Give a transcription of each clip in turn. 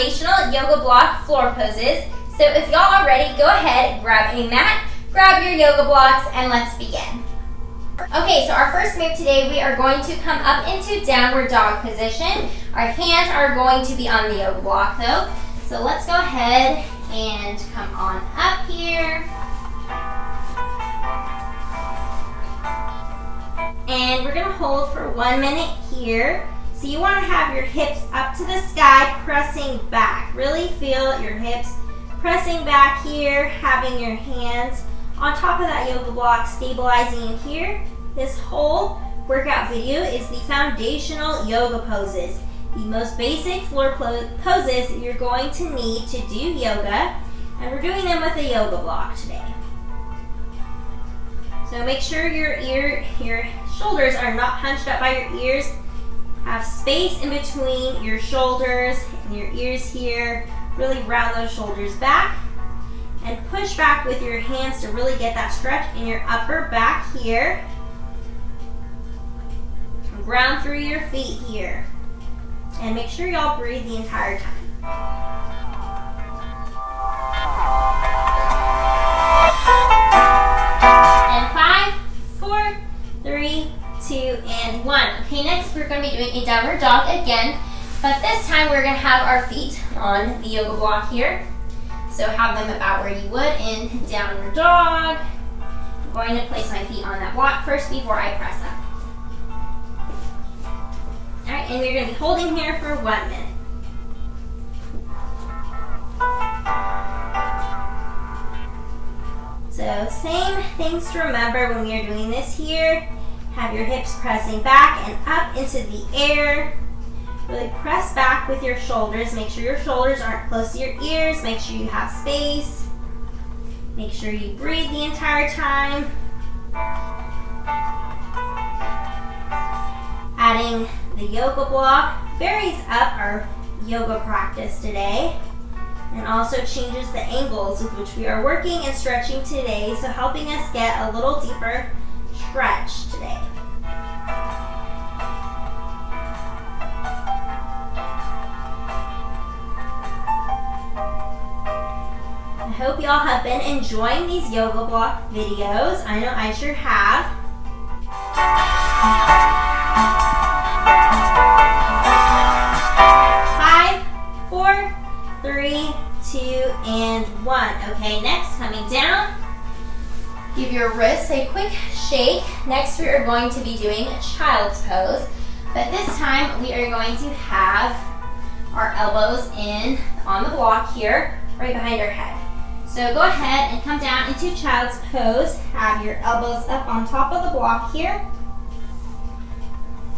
foundational yoga block floor poses. So if y'all are ready, go ahead, grab a mat, grab your yoga blocks, and let's begin. Okay, so our first move today, we are going to come up into downward dog position. Our hands are going to be on the yoga block though. So let's go ahead and come on up here. And we're gonna hold for 1 minute here. So you wanna have your hips up to the sky, pressing back. Really feel your hips pressing back here, having your hands on top of that yoga block, stabilizing you here. This whole workout video is the foundational yoga poses. The most basic floor poses you're going to need to do yoga, and we're doing them with a yoga block today. So make sure your shoulders are not hunched up by your ears. Have space in between your shoulders and your ears here. Really round those shoulders back and push back with your hands to really get that stretch in your upper back here. Ground through your feet here. And make sure y'all breathe the entire time. And 5, 4, 3, 2, and 1. Okay, next we're going to be doing a downward dog again, but this time we're going to have our feet on the yoga block here. So have them about where you would in downward dog. I'm going to place my feet on that block first before I press up. All right, and we're going to be holding here for 1 minute. So same things to remember when we are doing this here. Have your hips pressing back and up into the air. Really press back with your shoulders. Make sure your shoulders aren't close to your ears. Make sure you have space. Make sure you breathe the entire time. Adding the yoga block varies up our yoga practice today and also changes the angles with which we are working and stretching today, so helping us get a little deeper stretch today. I hope y'all have been enjoying these yoga block videos. I know I sure have. 5, 4, 3, 2, and 1. Okay, next, coming down. Give your wrists a quick shake. Next, we are going to be doing child's pose, but this time we are going to have our elbows in on the block here, right behind our head. So go ahead and come down into child's pose. Have your elbows up on top of the block here.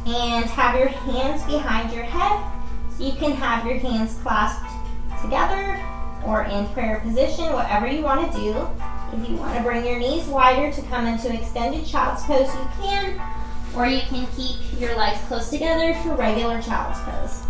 And have your hands behind your head. So you can have your hands clasped together or in prayer position, whatever you want to do. If you want to bring your knees wider to come into extended child's pose, you can. Or you can keep your legs close together for regular child's pose.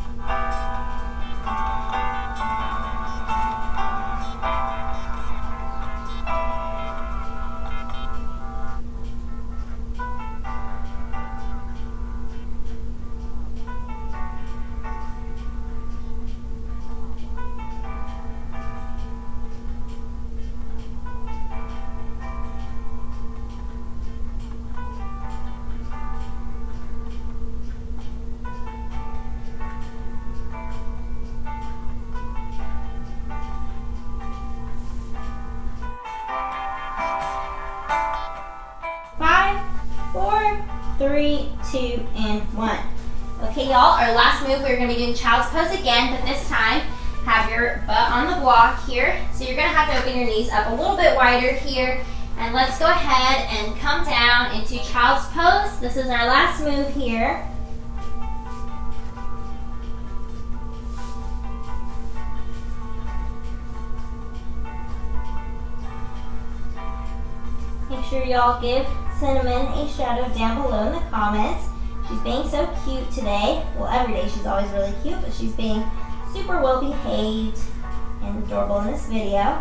Three, 2, and 1. Okay, y'all, our last move, we're going to be doing child's pose again, but this time, have your butt on the block here. So you're going to have to open your knees up a little bit wider here. And let's go ahead and come down into child's pose. This is our last move here. Make sure y'all give Cinnamon a shout out down below in the comments. She's being so cute today. Well, every day she's always really cute, but she's being super well behaved and adorable in this video.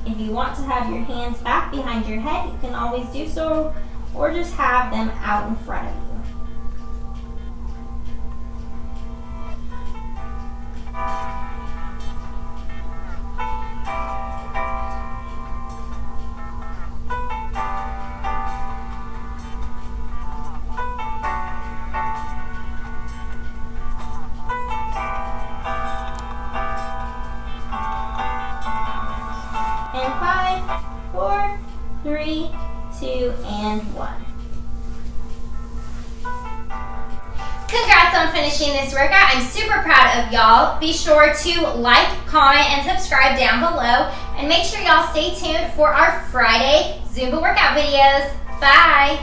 If you want to have your hands back behind your head, you can always do so, or just have them out in front of you. in 5, 4, 3, 2, and 1. Congrats on finishing this workout. I'm super proud of y'all. Be sure to like, comment, and subscribe down below. And make sure y'all stay tuned for our Friday Zumba workout videos. Bye.